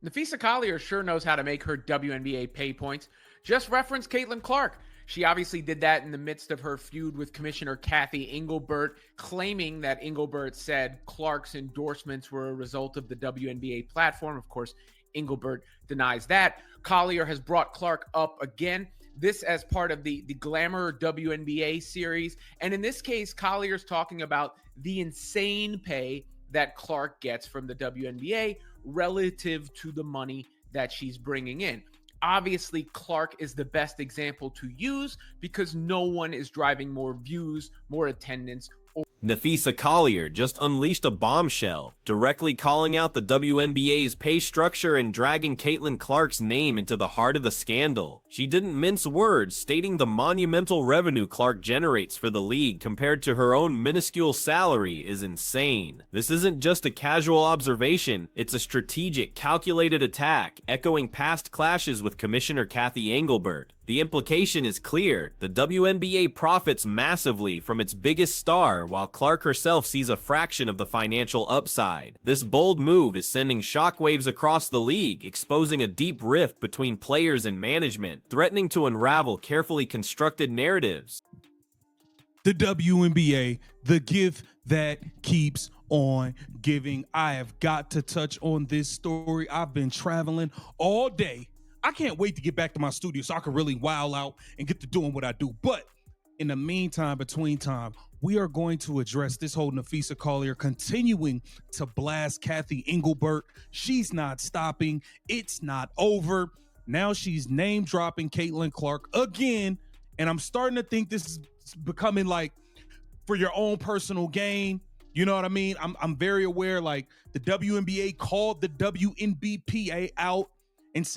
Napheesa Collier sure knows how to make her WNBA pay points. Just reference Caitlin Clark. She obviously did that in the midst of her feud with Commissioner Kathy Engelbert, claiming that Engelbert said Clark's endorsements were a result of the WNBA platform. Of course, Engelbert denies that. Collier has brought Clark up again, this as part of the Glamour WNBA series. And in this case, Collier's talking about the insane pay that Clark gets from the WNBA relative to the money that she's bringing in. Obviously, Clark is the best example to use because no one is driving more views, more attendance. Napheesa Collier just unleashed a bombshell, directly calling out the WNBA's pay structure and dragging Caitlin Clark's name into the heart of the scandal. She didn't mince words, stating the monumental revenue Clark generates for the league compared to her own minuscule salary is insane. This isn't just a casual observation, it's a strategic, calculated attack, echoing past clashes with Commissioner Kathy Engelbert. The implication is clear. The WNBA profits massively from its biggest star, while Clark herself sees a fraction of the financial upside. This bold move is sending shockwaves across the league, exposing a deep rift between players and management, threatening to unravel carefully constructed narratives. The WNBA, the gift that keeps on giving. I have got to touch on this story. I've been traveling all day. I can't wait to get back to my studio so I can really wow out and get to doing what I do. But in the meantime, between time, we are going to address this whole Napheesa Collier continuing to blast Kathy Engelbert. She's not stopping. It's not over. Now she's name dropping Caitlin Clark again. And I'm starting to think this is becoming like for your own personal gain. You know what I mean? I'm very aware, like the WNBA called the WNBPA out.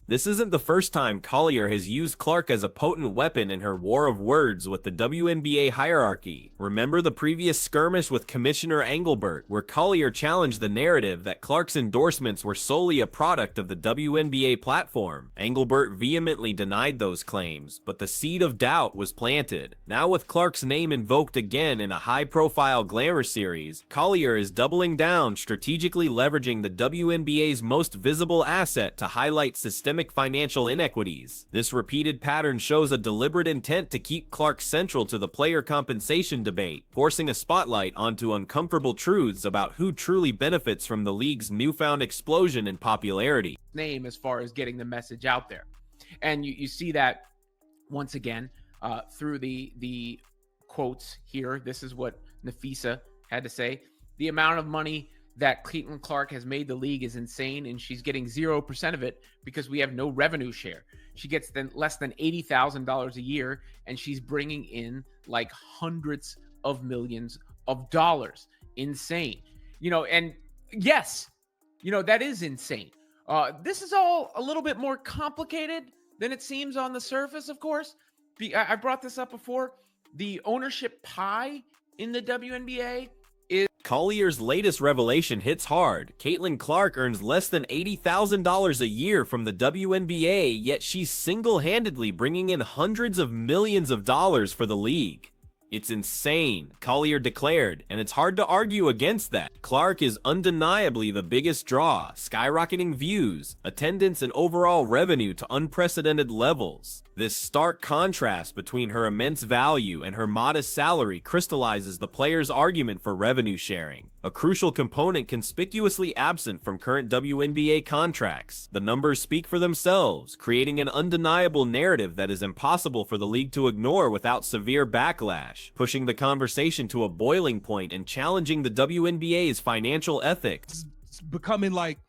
This isn't the first time Collier has used Clark as a potent weapon in her war of words with the WNBA hierarchy. Remember the previous skirmish with Commissioner Engelbert, where Collier challenged the narrative that Clark's endorsements were solely a product of the WNBA platform. Engelbert vehemently denied those claims, but the seed of doubt was planted. Now with Clark's name invoked again in a high-profile Glamour series, Collier is doubling down, strategically leveraging the WNBA's most visible asset to highlight systemic financial inequities. This repeated pattern shows a deliberate intent to keep Clark central to the player compensation debate, forcing a spotlight onto uncomfortable truths about who truly benefits from the league's newfound explosion in popularity. Name as far as getting the message out there. And you see that once again through the quotes here. This is what Napheesa had to say. The amount of money that Caitlin Clark has made the league is insane, and she's getting 0% of it because we have no revenue share. She gets less than $80,000 a year, and she's bringing in like hundreds of millions of dollars. Insane. And yes, that is insane. This is all a little bit more complicated than it seems on the surface, of course. I brought this up before. The ownership pie in the WNBA Collier's latest revelation hits hard. Caitlin Clark earns less than $80,000 a year from the WNBA, yet she's single-handedly bringing in hundreds of millions of dollars for the league. It's insane, Collier declared, and it's hard to argue against that. Clark is undeniably the biggest draw, skyrocketing views, attendance, and overall revenue to unprecedented levels. This stark contrast between her immense value and her modest salary crystallizes the player's argument for revenue sharing, a crucial component conspicuously absent from current WNBA contracts. The numbers speak for themselves, creating an undeniable narrative that is impossible for the league to ignore without severe backlash, pushing the conversation to a boiling point and challenging the WNBA's financial ethics. It's becoming like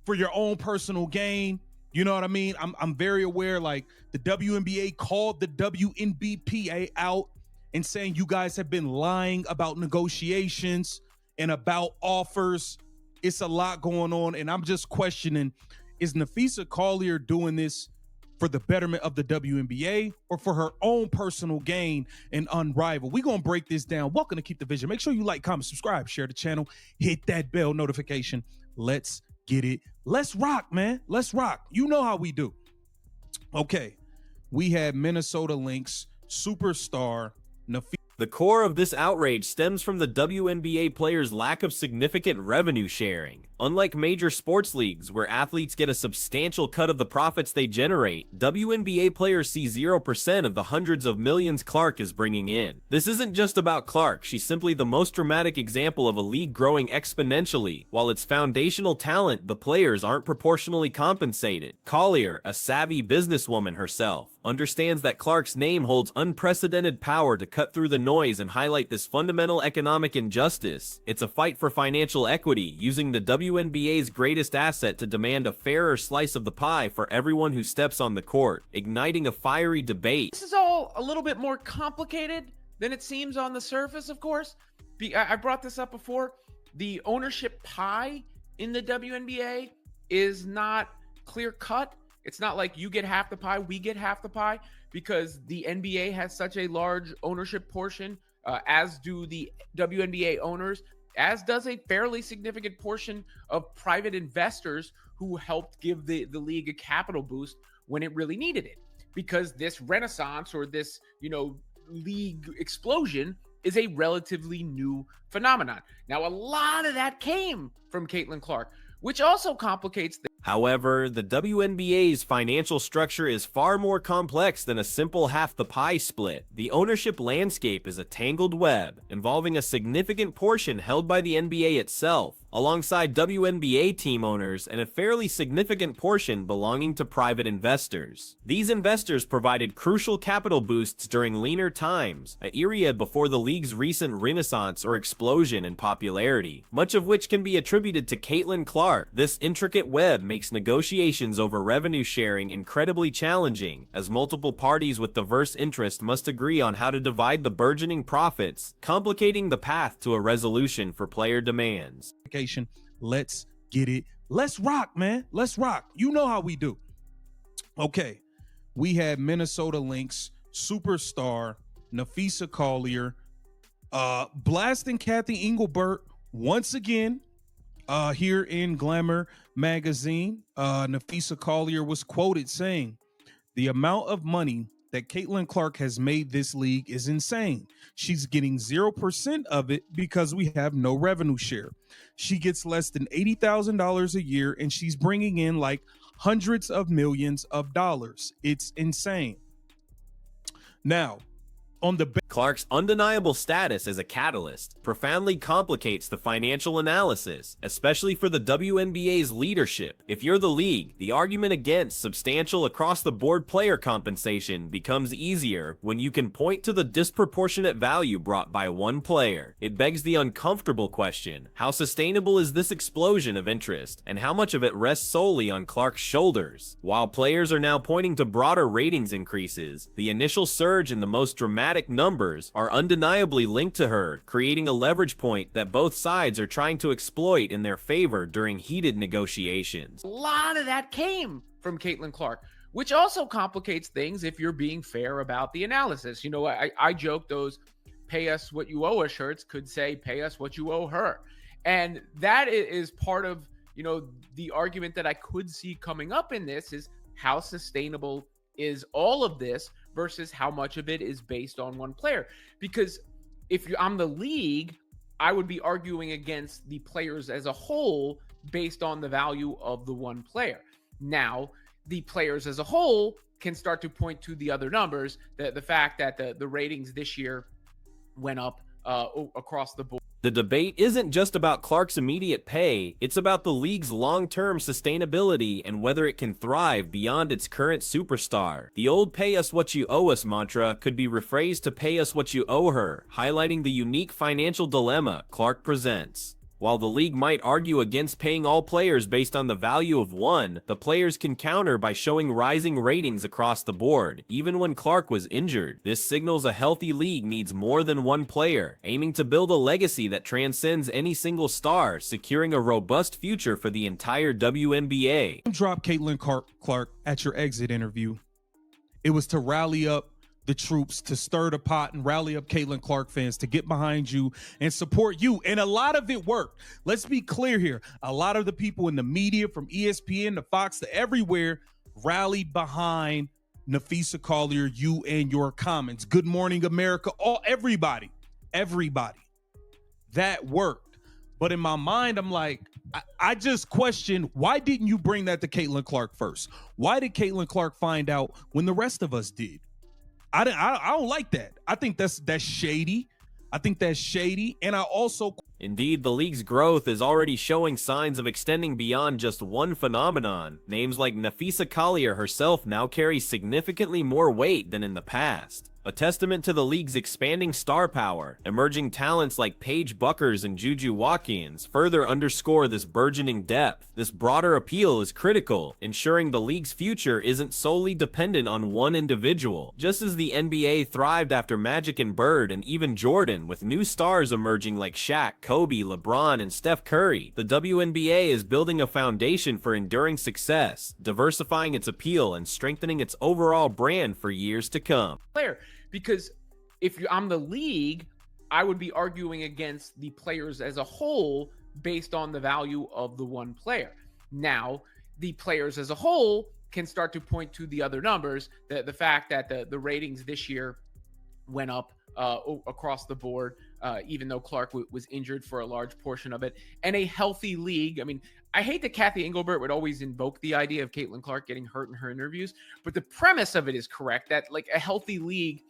for your own personal gain. You know what I mean? I'm very aware, like the WNBA called the WNBPA out and saying you guys have been lying about negotiations and about offers. It's a lot going on, and I'm just questioning, is Napheesa Collier doing this for the betterment of the WNBA or for her own personal gain and unrivaled? We're going to break this down. Welcome to Keep the Vision. Make sure you like, comment, subscribe, share the channel, hit that bell notification. Let's get it. Let's rock, man. Let's rock. You know how we do. Okay. We had Minnesota Lynx superstar Napheesa. The core of this outrage stems from the WNBA players' lack of significant revenue sharing. Unlike major sports leagues, where athletes get a substantial cut of the profits they generate, WNBA players see 0% of the hundreds of millions Clark is bringing in. This isn't just about Clark, she's simply the most dramatic example of a league growing exponentially, while its foundational talent, the players, aren't proportionally compensated. Collier, a savvy businesswoman herself, understands that Clark's name holds unprecedented power to cut through the noise and highlight this fundamental economic injustice. It's a fight for financial equity, using the WNBA's greatest asset to demand a fairer slice of the pie for everyone who steps on the court, igniting a fiery debate. This is all a little bit more complicated than it seems on the surface, of course. I brought this up before. The ownership pie in the WNBA is not clear cut. It's not like you get half the pie, we get half the pie, because the NBA has such a large ownership portion, as do the WNBA owners, as does a fairly significant portion of private investors who helped give the league a capital boost when it really needed it. Because this renaissance, or this, league explosion, is a relatively new phenomenon. Now, a lot of that came from Caitlin Clark, which also complicates things. However, the WNBA's financial structure is far more complex than a simple half the pie split. The ownership landscape is a tangled web, involving a significant portion held by the NBA itself, alongside WNBA team owners, and a fairly significant portion belonging to private investors. These investors provided crucial capital boosts during leaner times, an era before the league's recent renaissance or explosion in popularity, much of which can be attributed to Caitlin Clark. This intricate web makes negotiations over revenue sharing incredibly challenging, as multiple parties with diverse interests must agree on how to divide the burgeoning profits, complicating the path to a resolution for player demands. Let's get it. Let's rock, man. Let's rock. You know how we do. Okay. We had Minnesota Lynx superstar Napheesa Collier blasting Kathy Engelbert once again here in Glamour magazine. Napheesa Collier was quoted saying, "The amount of money that Caitlin Clark has made this league is insane. She's getting 0% of it because we have no revenue share. She gets less than $80,000 a year, and she's bringing in like hundreds of millions of dollars. It's insane." Now, on the Clark's undeniable status as a catalyst profoundly complicates the financial analysis, especially for the WNBA's leadership. If you're the league, the argument against substantial across-the-board player compensation becomes easier when you can point to the disproportionate value brought by one player. It begs the uncomfortable question: how sustainable is this explosion of interest, and how much of it rests solely on Clark's shoulders? While players are now pointing to broader ratings increases, the initial surge in the most dramatic numbers are undeniably linked to her, creating a leverage point that both sides are trying to exploit in their favor during heated negotiations. A lot of that came from Caitlin Clark, which also complicates things if you're being fair about the analysis. I joke those "pay us what you owe us" shirts could say "pay us what you owe her." And that is part of, the argument that I could see coming up in this is how sustainable is all of this versus how much of it is based on one player. Because if I'm the league, I would be arguing against the players as a whole based on the value of the one player. Now, the players as a whole can start to point to the other numbers, the fact that the ratings this year went up across the board. The debate isn't just about Clark's immediate pay, it's about the league's long-term sustainability and whether it can thrive beyond its current superstar. The old "pay us what you owe us" mantra could be rephrased to "pay us what you owe her," highlighting the unique financial dilemma Clark presents. While the league might argue against paying all players based on the value of one, the players can counter by showing rising ratings across the board, even when Clark was injured. This signals a healthy league needs more than one player, aiming to build a legacy that transcends any single star, securing a robust future for the entire WNBA. Drop Caitlin Clark at your exit interview. It was to rally up the troops, to stir the pot and rally up Caitlin Clark fans to get behind you and support you. And a lot of it worked. Let's be clear here. A lot of the people in the media, from ESPN to Fox to everywhere, rallied behind Napheesa Collier, you and your comments. Good Morning America, everybody. That worked. But in my mind, I'm like, I just question, why didn't you bring that to Caitlin Clark first? Why did Caitlin Clark find out when the rest of us did? I don't like that. I think that's shady. I think that's shady. And I also... Indeed, the league's growth is already showing signs of extending beyond just one phenomenon. Names like Napheesa Collier herself now carry significantly more weight than in the past. A testament to the league's expanding star power, emerging talents like Paige Buckers and Juju Watkins further underscore this burgeoning depth. This broader appeal is critical, ensuring the league's future isn't solely dependent on one individual. Just as the NBA thrived after Magic and Bird and even Jordan, with new stars emerging like Shaq, Kobe, LeBron, and Steph Curry, the WNBA is building a foundation for enduring success, diversifying its appeal and strengthening its overall brand for years to come. Player, because if I'm the league, I would be arguing against the players as a whole based on the value of the one player. Now, the players as a whole can start to point to the other numbers, the fact that the ratings this year went up across the board, even though Clark was injured for a large portion of it, and a healthy league. I mean, I hate that Kathy Engelbert would always invoke the idea of Caitlin Clark getting hurt in her interviews, but the premise of it is correct, that like a healthy league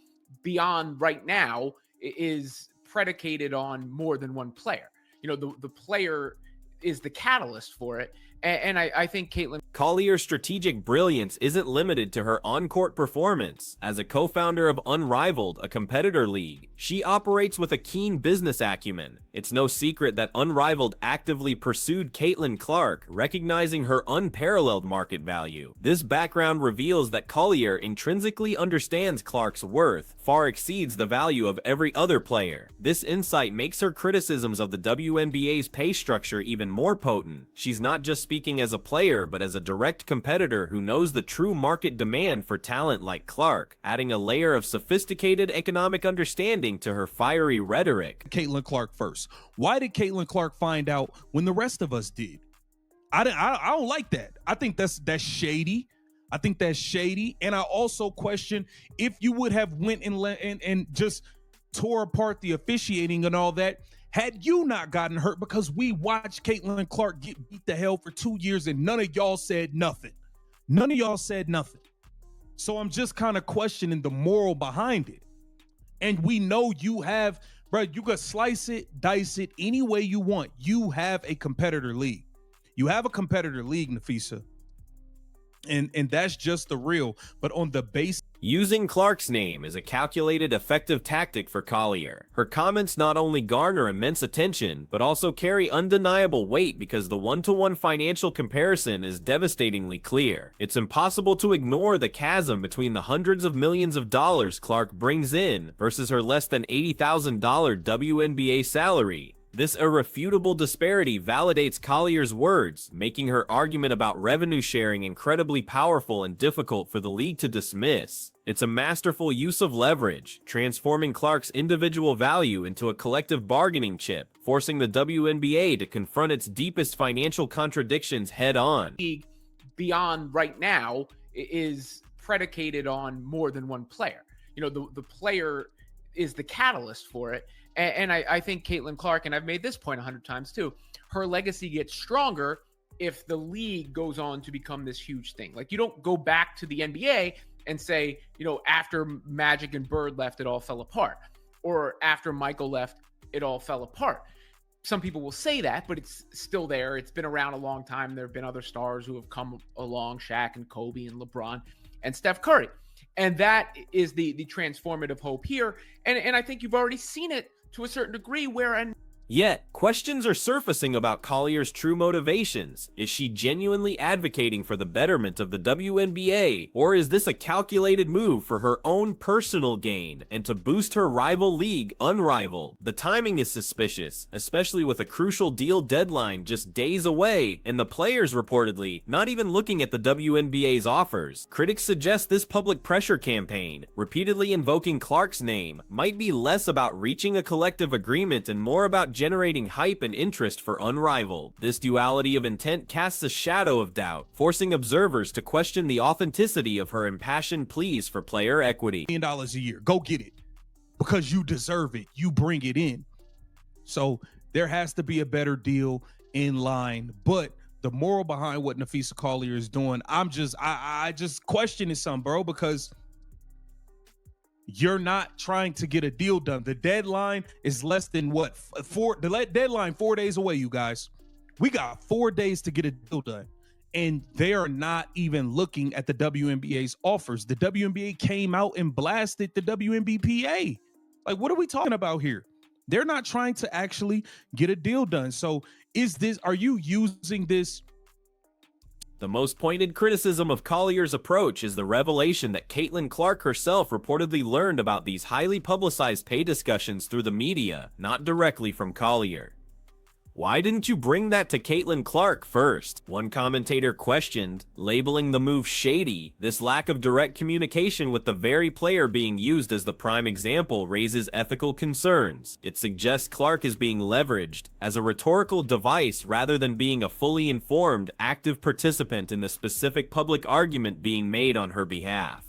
beyond right now is predicated on more than one player. You know, the player is the catalyst for it. And I think Caitlin Collier's strategic brilliance isn't limited to her on-court performance. As a co-founder of Unrivaled, a competitor league, she operates with a keen business acumen. It's no secret that Unrivaled actively pursued Caitlin Clark, recognizing her unparalleled market value. This background reveals that Collier intrinsically understands Clark's worth, far exceeds the value of every other player. This insight makes her criticisms of the WNBA's pay structure even more potent. She's not just speaking as a player, but as a direct competitor who knows the true market demand for talent like Clark, adding a layer of sophisticated economic understanding to her fiery rhetoric. Caitlin Clark first. Why did Caitlin Clark find out when the rest of us did? I don't like that. I think that's shady. I think that's shady. And I also question if you would have went and just tore apart the officiating and all that, had you not gotten hurt, because we watched Caitlin Clark get beat to hell for 2 years and none of y'all said nothing. None of y'all said nothing. So I'm just kind of questioning the moral behind it. And we know you have, bro, you can slice it, dice it any way you want. You have a competitor league. You have a competitor league, Napheesa. And that's just the real. But on the base, using Clark's name is a calculated, effective tactic for Collier. Her comments not only garner immense attention, but also carry undeniable weight because the one-to-one financial comparison is devastatingly clear. It's impossible to ignore the chasm between the hundreds of millions of dollars Clark brings in versus her less than $80,000 WNBA salary. This irrefutable disparity validates Collier's words, making her argument about revenue sharing incredibly powerful and difficult for the league to dismiss. It's a masterful use of leverage, transforming Clark's individual value into a collective bargaining chip, forcing the WNBA to confront its deepest financial contradictions head-on. Beyond right now is predicated on more than one player. You know, the player is the catalyst for it. And I think Caitlin Clark, and I've made this point 100 times too, her legacy gets stronger if the league goes on to become this huge thing. Like, you don't go back to the NBA and say, you know, after Magic and Bird left, it all fell apart. Or after Michael left, it all fell apart. Some people will say that, but it's still there. It's been around a long time. There have been other stars who have come along, Shaq and Kobe and LeBron and Steph Curry. And that is the transformative hope here. And I think you've already seen it to a certain degree where Yet, questions are surfacing about Collier's true motivations. Is she genuinely advocating for the betterment of the WNBA, or is this a calculated move for her own personal gain and to boost her rival league, Unrivaled? The timing is suspicious, especially with a crucial deal deadline just days away, and the players reportedly not even looking at the WNBA's offers. Critics suggest this public pressure campaign, repeatedly invoking Clark's name, might be less about reaching a collective agreement and more about generating hype and interest for Unrivaled. This duality of intent casts a shadow of doubt, forcing observers to question the authenticity of her impassioned pleas for player equity. $1 million a year, go get it because you deserve it. You bring it in. So There has to be a better deal in line. But the moral behind what Napheesa Collier is doing, I just questioning some, bro, because you're not trying to get a deal done. The deadline is less than what? The deadline 4 days away, you guys. We got 4 days to get a deal done. And they are not even looking at the WNBA's offers. The WNBA came out and blasted the WNBPA. Like, what are we talking about here? They're not trying to actually get a deal done. So are you using this? The most pointed criticism of Collier's approach is the revelation that Caitlin Clark herself reportedly learned about these highly publicized pay discussions through the media, not directly from Collier. Why didn't you bring that to Caitlin Clark first? One commentator questioned, labeling the move shady. This lack of direct communication with the very player being used as the prime example raises ethical concerns. It suggests Clark is being leveraged as a rhetorical device rather than being a fully informed, active participant in the specific public argument being made on her behalf.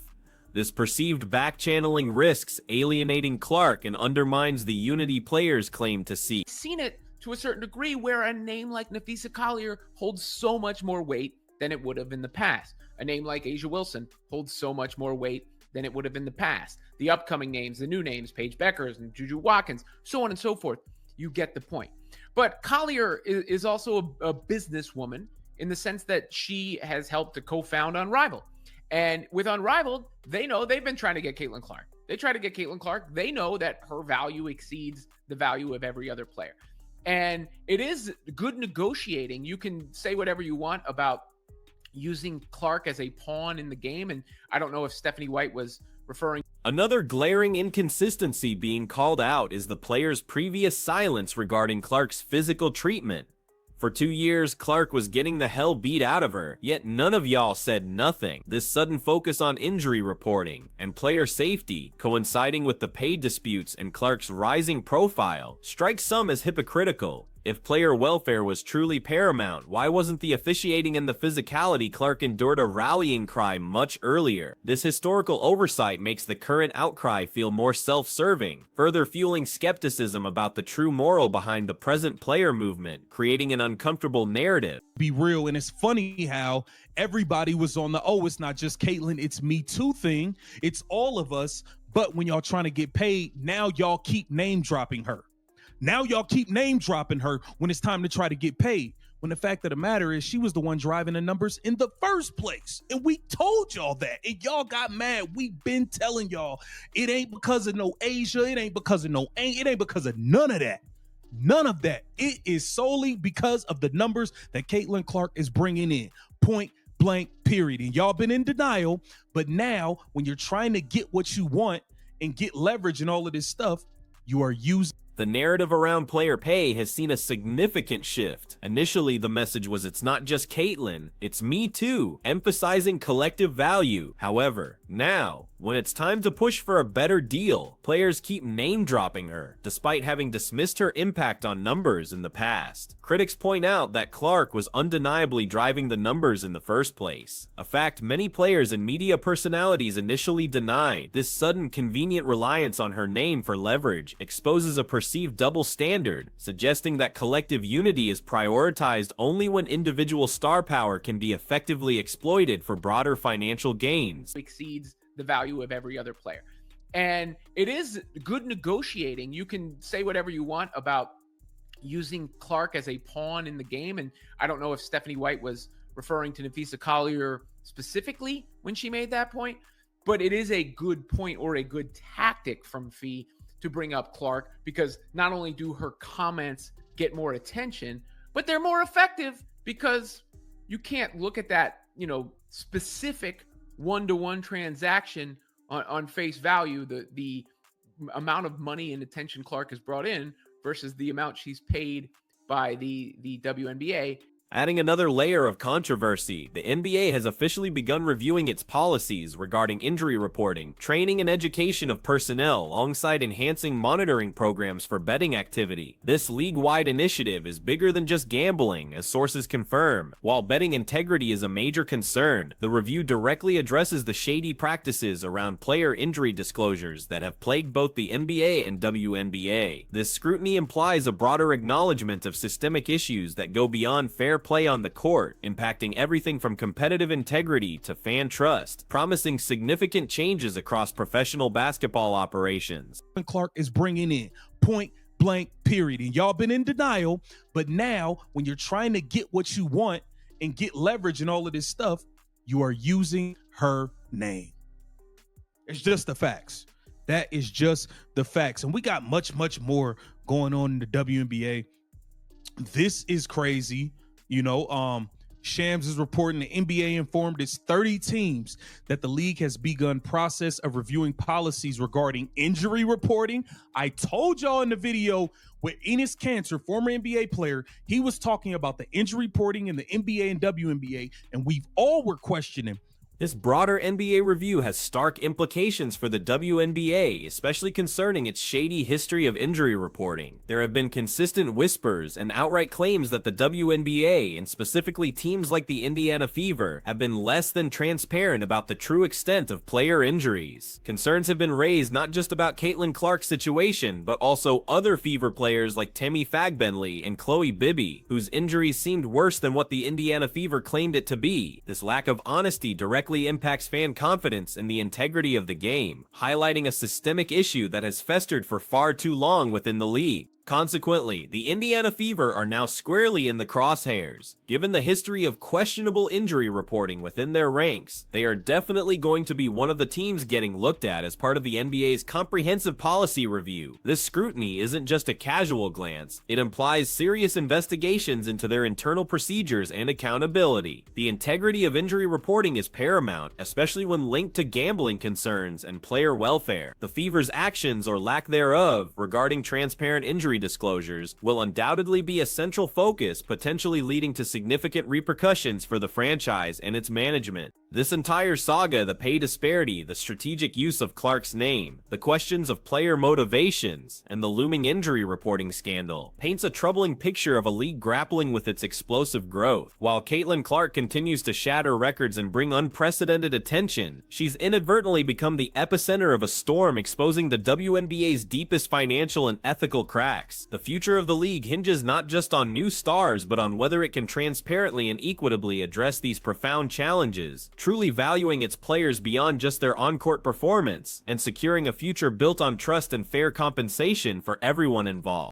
This perceived back-channeling risks alienating Clark and undermines the unity players claim to seek. Seen it to a certain degree where a name like Napheesa Collier holds so much more weight than it would have in the past. A name like A'ja Wilson holds so much more weight than it would have in the past. The upcoming names, the new names, Paige Beckers and Juju Watkins, so on and so forth. You get the point. But Collier is also a businesswoman in the sense that she has helped to co-found Unrivaled. And with Unrivaled, they know they've been trying to get Caitlin Clark. They try to get Caitlin Clark. They know that her value exceeds the value of every other player. And it is good negotiating. You can say whatever you want about using Clark as a pawn in the game. And I don't know if Stephanie White was referring. Another glaring inconsistency being called out is the player's previous silence regarding Clark's physical treatment. For 2 years, Clark was getting the hell beat out of her, yet none of y'all said nothing. This sudden focus on injury reporting and player safety, coinciding with the pay disputes and Clark's rising profile, strikes some as hypocritical. If player welfare was truly paramount, why wasn't the officiating and the physicality Clark endured a rallying cry much earlier? This historical oversight makes the current outcry feel more self-serving, further fueling skepticism about the true moral behind the present player movement, creating an uncomfortable narrative. Be real, and it's funny how everybody was on the, oh, it's not just Caitlin, it's Me Too thing. It's all of us, but when y'all trying to get paid, now y'all keep name dropping her. Now y'all keep name dropping her when it's time to try to get paid. When the fact of the matter is she was the one driving the numbers in the first place. And we told y'all that. And y'all got mad. We've been telling y'all it ain't because of no A'ja. It ain't because of it ain't because of none of that. None of that. It is solely because of the numbers that Caitlin Clark is bringing in. Point blank, period. And y'all been in denial. But now when you're trying to get what you want and get leverage and all of this stuff, you are using. The narrative around player pay has seen a significant shift. Initially, the message was it's not just Caitlin, it's me too, emphasizing collective value. However, now, when it's time to push for a better deal, players keep name-dropping her, despite having dismissed her impact on numbers in the past. Critics point out that Clark was undeniably driving the numbers in the first place, a fact many players and media personalities initially denied. This sudden convenient reliance on her name for leverage exposes a perceived double standard, suggesting that collective unity is prioritized only when individual star power can be effectively exploited for broader financial gains. Exceeds the value of every other player. And it is good negotiating. You can say whatever you want about using Clark as a pawn in the game. And I don't know if Stephanie White was referring to Napheesa Collier specifically when she made that point, but it is a good point or a good tactic from Fee to bring up Clark, because not only do her comments get more attention, but they're more effective because you can't look at that, specific one-to-one transaction on face value, the amount of money and attention Clark has brought in versus the amount she's paid by the WNBA. Adding another layer of controversy, the NBA has officially begun reviewing its policies regarding injury reporting, training, and education of personnel, alongside enhancing monitoring programs for betting activity. This league-wide initiative is bigger than just gambling, as sources confirm. While betting integrity is a major concern, the review directly addresses the shady practices around player injury disclosures that have plagued both the NBA and WNBA. This scrutiny implies a broader acknowledgement of systemic issues that go beyond fair play on the court, impacting everything from competitive integrity to fan trust, promising significant changes across professional basketball operations. Clark is bringing in point blank period, and y'all been in denial, but now when you're trying to get what you want and get leverage and all of this stuff, you are using her name. It's just the facts. That is just the facts. And we got much more going on in the WNBA. This is crazy. Shams is reporting the NBA informed its 30 teams that the league has begun process of reviewing policies regarding injury reporting. I told y'all in the video with Enes Kanter, former NBA player, he was talking about the injury reporting in the NBA and WNBA, and we all were questioning. This broader NBA review has stark implications for the WNBA, especially concerning its shady history of injury reporting. There have been consistent whispers and outright claims that the WNBA, and specifically teams like the Indiana Fever, have been less than transparent about the true extent of player injuries. Concerns have been raised not just about Caitlin Clark's situation, but also other Fever players like Tammy Fagbenley and Chloe Bibby, whose injuries seemed worse than what the Indiana Fever claimed it to be. This lack of honesty directly impacts fan confidence in the integrity of the game, highlighting a systemic issue that has festered for far too long within the league. Consequently, the Indiana Fever are now squarely in the crosshairs. Given the history of questionable injury reporting within their ranks, they are definitely going to be one of the teams getting looked at as part of the NBA's comprehensive policy review. This scrutiny isn't just a casual glance, it implies serious investigations into their internal procedures and accountability. The integrity of injury reporting is paramount, especially when linked to gambling concerns and player welfare. The Fever's actions or lack thereof regarding transparent injury disclosures will undoubtedly be a central focus, potentially leading to significant repercussions for the franchise and its management. This entire saga, the pay disparity, the strategic use of Clark's name, the questions of player motivations, and the looming injury reporting scandal, paints a troubling picture of a league grappling with its explosive growth. While Caitlin Clark continues to shatter records and bring unprecedented attention, she's inadvertently become the epicenter of a storm exposing the WNBA's deepest financial and ethical cracks. The future of the league hinges not just on new stars, but on whether it can transparently and equitably address these profound challenges, truly valuing its players beyond just their on-court performance, and securing a future built on trust and fair compensation for everyone involved.